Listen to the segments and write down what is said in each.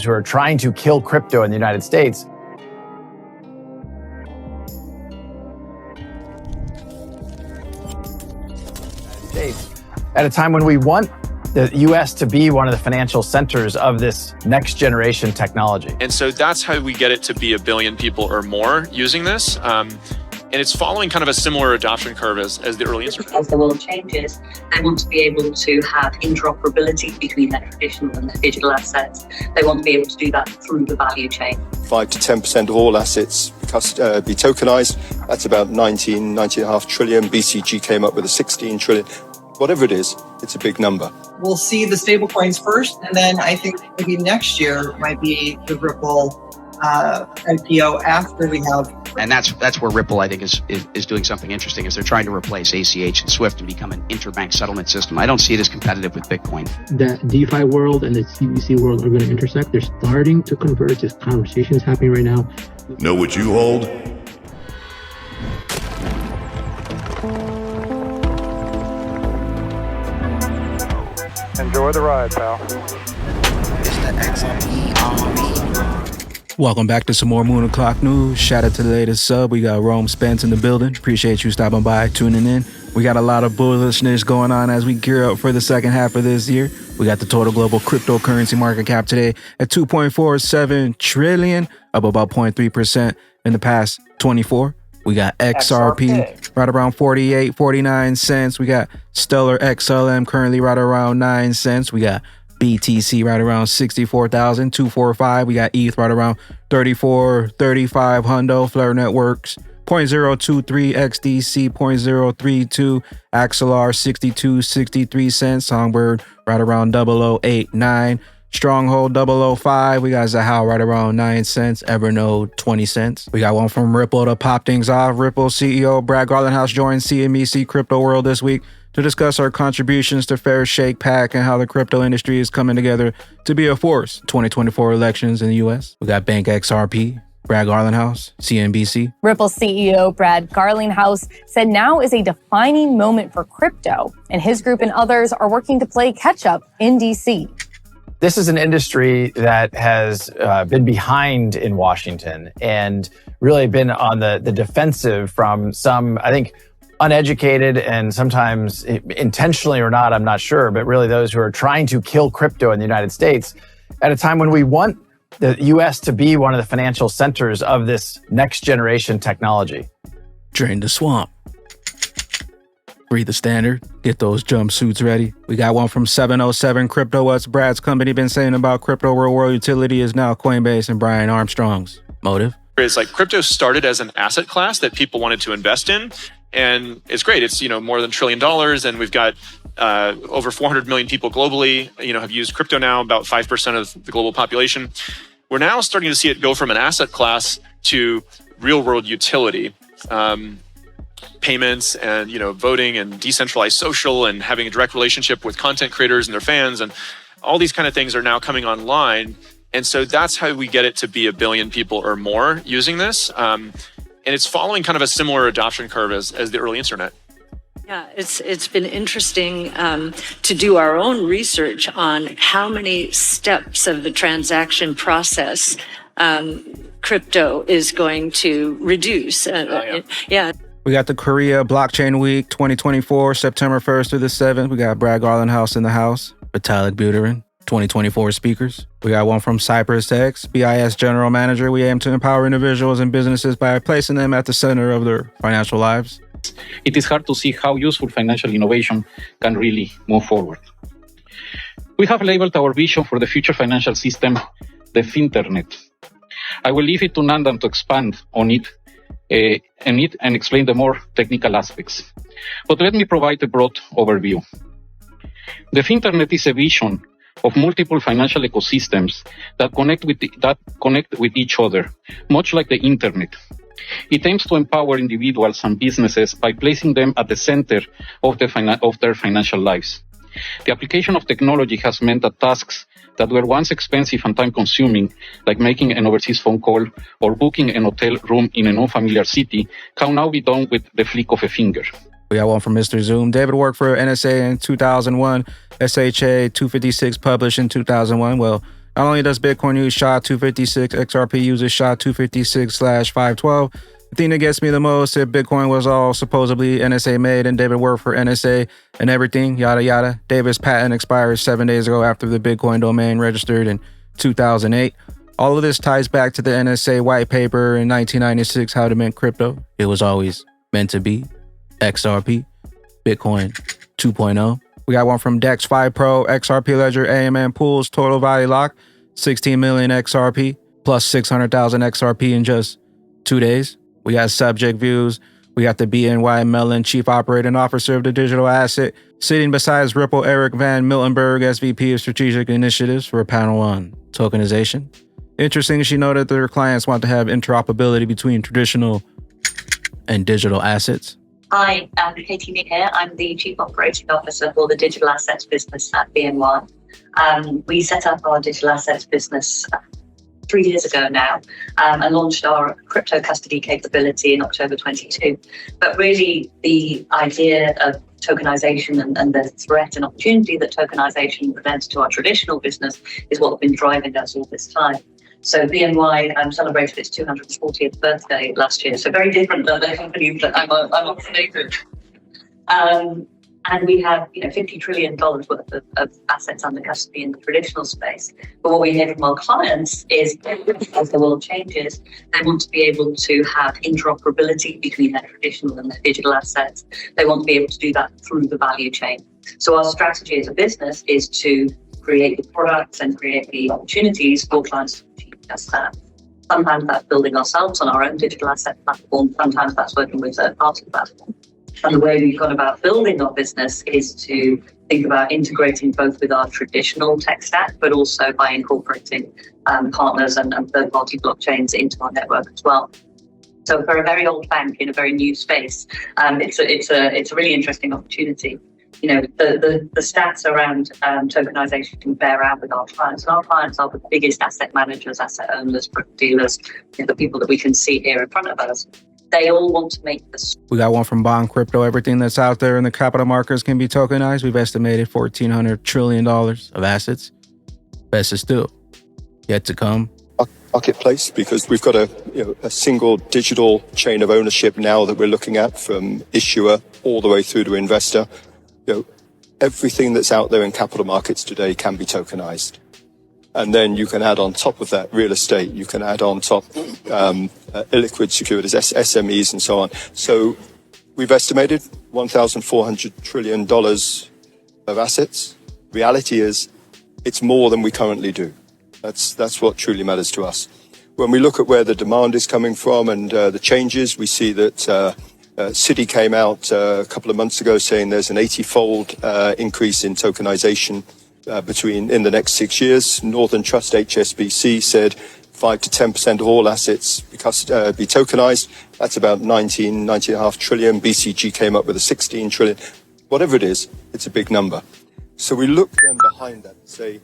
who are trying to kill crypto in the United States. At a time when we want the U.S. to be one of the financial centers of this next generation technology. And so that's how we get it to be 1 billion people or more using this. And it's following kind of a similar adoption curve as the early internet. As the world changes, they want to be able to have interoperability between their traditional and their digital assets. They want to be able to do that through the value chain. 5 to 10% of all assets be tokenized. That's about 19.5 trillion. BCG came up with a 16 trillion. Whatever it is, it's a big number. We'll see the stable coins first, and then I think maybe next year might be the Ripple IPO after we have. And that's where Ripple, I think, is doing something interesting, is they're trying to replace ACH and SWIFT and become an interbank settlement system. I don't see it as competitive with Bitcoin. The DeFi world and the CBDC world are going to intersect. They're starting to converge. This conversation is happening right now. Know what you hold? Enjoy the ride, pal. It's the XRP. Welcome back to some more Moon O'Clock News. Shout out to the latest sub. We got Rome Spence in the building. Appreciate you stopping by, tuning in. We got a lot of bullishness going on as we gear up for the second half of this year. We got the total global cryptocurrency market cap today at 2.47 trillion, up about 0.3% in the past 24. We got XRP right around 48, 49 cents. We got Stellar XLM currently right around 9 cents. We got BTC right around 64,245. We got ETH right around 34, 35 hundo. Flare Networks 0.023, XDC 0.032, Axelar 62, 63 cents. Songbird right around 0089. Stronghold 005. We got Zahao right around 9 cents. Evernote 20 cents. We got one from Ripple to pop things off. Ripple CEO Brad Garlinghouse joined CNBC Crypto World this week to discuss our contributions to Fair Shake PAC and how the crypto industry is coming together to be a force. 2024 elections in the U.S. We got Bank XRP. Brad Garlinghouse, CNBC. Ripple CEO Brad Garlinghouse said now is a defining moment for crypto, and his group and others are working to play catch up in D.C. This is an industry that has been behind in Washington and really been on the defensive from some, I think, uneducated and sometimes intentionally or not, I'm not sure, but really those who are trying to kill crypto in the United States at a time when we want the U.S. to be one of the financial centers of this next generation technology. Drain the swamp. Breathe the standard. Get those jumpsuits ready. We got one from 707 Crypto. What's Brad's company been saying about crypto real world utility is now Coinbase and Brian Armstrong's motive. It's like crypto started as an asset class that people wanted to invest in. And it's great. It's, more than $1 trillion. And we've got over 400 million people globally, have used crypto now, about 5% of the global population. We're now starting to see it go from an asset class to real world utility. Payments and, voting and decentralized social and having a direct relationship with content creators and their fans. And all these kind of things are now coming online. And so that's how we get it to be 1 billion people or more using this. And it's following kind of a similar adoption curve as the early internet. Yeah, it's been interesting to do our own research on how many steps of the transaction process crypto is going to reduce. Yeah. We got the Korea Blockchain Week 2024, September 1st through the 7th. We got Brad Garlinghouse in the house, Vitalik Buterin, 2024 speakers. We got one from Cypress X, BIS General Manager. We aim to empower individuals and businesses by placing them at the center of their financial lives. It is hard to see how useful financial innovation can really move forward. We have labeled our vision for the future financial system the Finternet. I will leave it to Nandan to expand on it and explain the more technical aspects. But let me provide a broad overview. The Finternet is a vision of multiple financial ecosystems that connect with each other, much like the internet. It aims to empower individuals and businesses by placing them at the center of their financial lives. The application of technology has meant that tasks that were once expensive and time-consuming, like making an overseas phone call or booking an hotel room in an unfamiliar city, can now be done with the flick of a finger. We got one from Mr. Zoom. David worked for NSA in 2001, SHA 256 published in 2001. Well, Not only does Bitcoin use SHA-256, XRP uses SHA-256/512. The thing that gets me the most, if Bitcoin was all supposedly NSA made and David worked for NSA and everything, yada yada. David's patent expired 7 days ago after the Bitcoin domain registered in 2008. All of this ties back to the NSA white paper in 1996, how to mint crypto. It was always meant to be XRP, Bitcoin 2.0. We got one from Dex 5 Pro, XRP Ledger, AMM Pools, total value lock, 16 million XRP, plus 600,000 XRP in just 2 days. We got subject views. We got the BNY Mellon Chief Operating Officer of the digital asset, sitting beside Ripple, Eric Van Miltenberg, SVP of Strategic Initiatives, for a panel on tokenization. Interesting, she noted that her clients want to have interoperability between traditional and digital assets. Hi, I'm Katie Mee here. I'm the Chief Operating Officer for the digital assets business at BNY. We set up our digital assets business 3 years ago now and launched our crypto custody capability in October 22. But really, the idea of tokenization and the threat and opportunity that tokenization presents to our traditional business is what's been driving us all this time. So BNY celebrated its 240th birthday last year, so very different than the companies that I'm affiliated with. And we have, $50 trillion worth of assets under custody in the traditional space. But what we hear from our clients is, as the world changes, they want to be able to have interoperability between their traditional and their digital assets. They want to be able to do that through the value chain. So our strategy as a business is to create the products and create the opportunities for clients to achieve just that. Sometimes that's building ourselves on our own digital asset platform. Sometimes that's working with third-party platforms. And the way we've gone about building our business is to think about integrating both with our traditional tech stack, but also by incorporating partners and third-party blockchains into our network as well. So for a very old bank in a very new space, it's a really interesting opportunity. The stats around tokenization can bear out with our clients. And our clients are the biggest asset managers, asset owners, dealers, the people that we can see here in front of us. They all want to make this. We got one from Bond Crypto. Everything that's out there in the capital markets can be tokenized. We've estimated $1,400 trillion of assets. Best is still yet to come. Marketplace, because we've got a single digital chain of ownership now that we're looking at, from issuer all the way through to investor. Everything that's out there in capital markets today can be tokenized. And then you can add on top of that real estate. You can add on top illiquid securities, SMEs, and so on. So we've estimated $1,400 trillion of assets. Reality is, it's more than we currently do. That's what truly matters to us. When we look at where the demand is coming from and the changes, we see that Citi came out a couple of months ago saying there's an 80-fold increase in tokenization in the next 6 years. Northern Trust HSBC said 5 to 10% of all assets be tokenized. That's about 19.5 trillion. BCG came up with a 16 trillion. Whatever it is, it's a big number. So we look then behind that and say,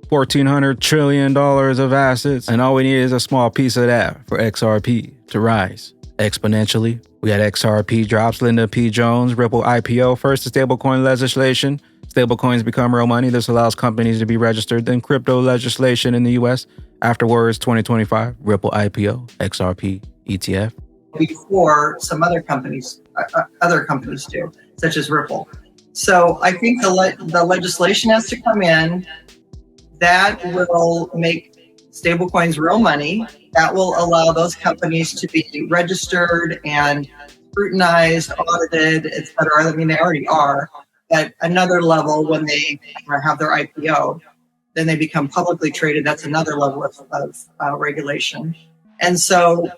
$1,400 trillion of assets, and all we need is a small piece of that for XRP to rise exponentially. We got XRP drops, Linda P. Jones, Ripple IPO, first stablecoin legislation. Stablecoins become real money. This allows companies to be registered. Then crypto legislation in the U.S. Afterwards, 2025, Ripple IPO, XRP ETF. Before some other companies do, such as Ripple. So I think the legislation has to come in that will make stablecoins real money. That will allow those companies to be registered and scrutinized, audited, et cetera. I mean, they already are at another level when they have their IPO. Then they become publicly traded. That's another level of regulation. And so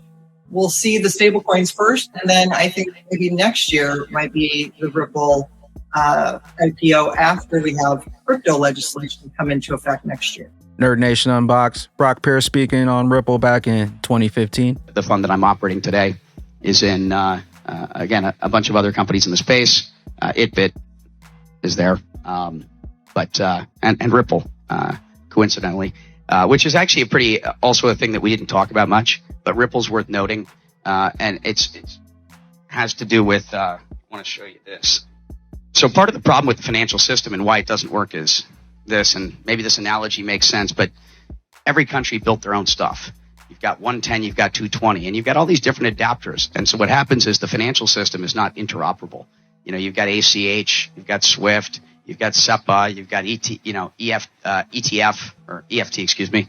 we'll see the stablecoins first, and then I think maybe next year might be the Ripple IPO after we have crypto legislation come into effect next year. Nerd Nation Unboxed. Brock Pierce speaking on Ripple back in 2015. The fund that I'm operating today is in, again, a bunch of other companies in the space. Itbit is there, and Ripple, coincidentally, which is actually also a thing that we didn't talk about much, but Ripple's worth noting, and it has to do with, I want to show you this. So part of the problem with the financial system and why it doesn't work is this, and maybe this analogy makes sense, but every country built their own stuff. You've got 110, you've got 220, and you've got all these different adapters. And so what happens is the financial system is not interoperable. You've got ACH, you've got SWIFT, you've got SEPA, you've got ETF or EFT, excuse me.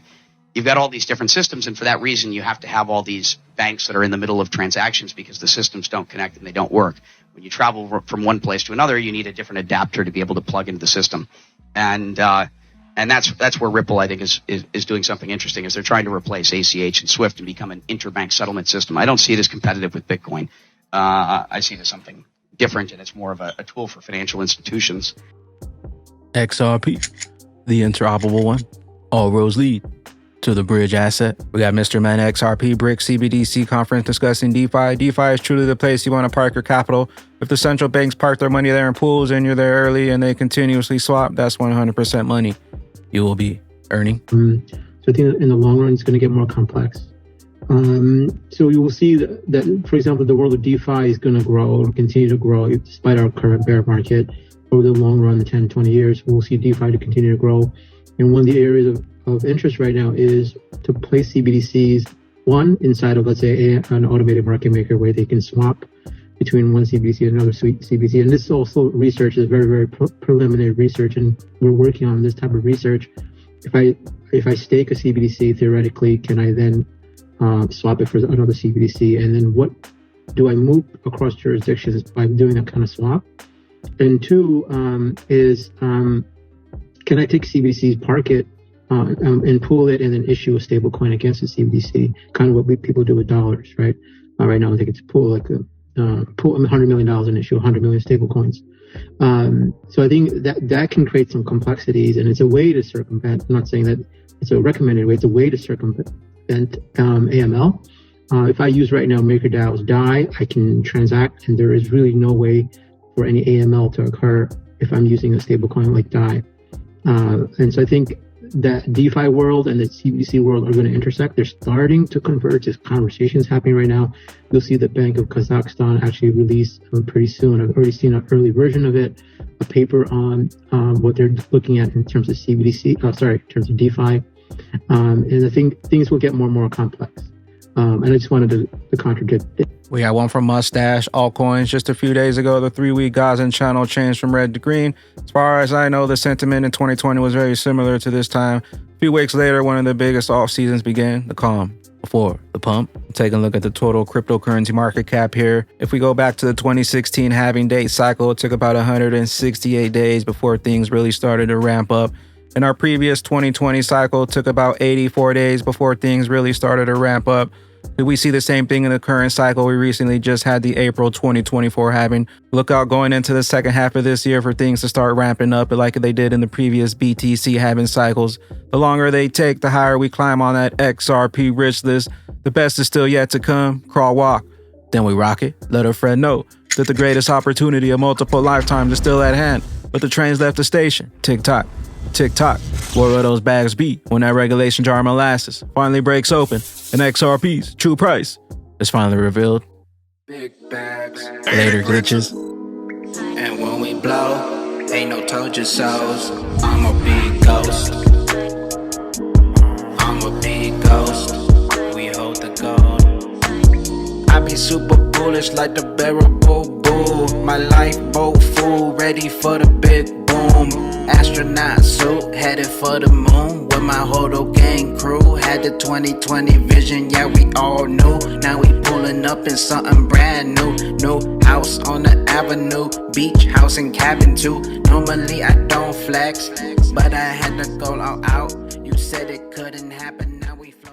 You've got all these different systems, and for that reason, you have to have all these banks that are in the middle of transactions because the systems don't connect and they don't work. When you travel from one place to another, you need a different adapter to be able to plug into the system. And that's where Ripple, I think, is doing something interesting, is they're trying to replace ACH and SWIFT and become an interbank settlement system. I don't see it as competitive with Bitcoin. I see it as something different, and it's more of a tool for financial institutions. XRP, the interoperable one. All roads lead to the bridge asset. We got Mr. Man XRP BRIC CBDC conference discussing DeFi. DeFi is truly the place you want to park your capital. If the central banks park their money there in pools and you're there early and they continuously swap, that's 100% money you will be earning. So I think in the long run, it's going to get more complex. So you will see that, for example, the world of DeFi is going to grow and continue to grow despite our current bear market. Over the long run, the 10, 20 years, we'll see DeFi to continue to grow. And one of the areas of interest right now is to place CBDCs, one, inside of, let's say, an automated market maker where they can swap between one CBDC and another CBDC. And this also research is very, very preliminary research, and we're working on this type of research. If I stake a CBDC, theoretically, can I then swap it for another CBDC? And then what do I move across jurisdictions by doing that kind of swap? And two can I take CBDCs, park it, and pool it, and then issue a stable coin against the CBDC? Kind of what people do with dollars, right? Right now, I think it's pool $100 million and issue 100 million stable coins. So I think that can create some complexities, and it's a way to circumvent. I'm not saying that it's a recommended way. It's a way to circumvent AML. If I use right now MakerDAO's DAI, I can transact, and there is really no way for any AML to occur if I'm using a stablecoin like DAI. And so I think that DeFi world and the CBDC world are going to intersect. They're starting to converge. There's conversations happening right now. You'll see the Bank of Kazakhstan actually release pretty soon. I've already seen an early version of it, a paper on what they're looking at in terms of CBDC, in terms of DeFi. And I think things will get more and more complex. And I just wanted to contradict it. We got one from Mustache Altcoins just a few days ago. The 3-week Gazan channel changed from red to green. As far as I know, the sentiment in 2020 was very similar to this time. A few weeks later, one of the biggest off seasons began, the calm before the pump. Taking a look at the total cryptocurrency market cap here. If we go back to the 2016 halving date cycle, it took about 168 days before things really started to ramp up. In our previous 2020 cycle, it took about 84 days before things really started to ramp up. Did we see the same thing in the current cycle? We recently just had the April 2024 halving. Look out going into the second half of this year for things to start ramping up like they did in the previous BTC halving cycles. The longer they take, the higher we climb on that XRP rich list. The best is still yet to come. Crawl, walk. Then we rock it. Let our friend know that the greatest opportunity of multiple lifetimes is still at hand. But the train's left the station. Tick-tock. Tick-tock. Where will those bags be when that regulation jar of molasses finally breaks open and XRP's true price is finally revealed? Big bags. Later, glitches. And when we blow, ain't no told you so's. I'm a big ghost. I'm a big ghost. We hold the gold. I be super bullish like the bearable bull. My lifeboat full, ready for the big boom. Astronaut suit, headed for the moon with my Hodo gang crew. Had the 2020 vision, yeah, we all knew. Now we pulling up in something brand new. New house on the avenue, beach house and cabin too. Normally I don't flex, but I had to go all out. You said it couldn't happen, now we flex.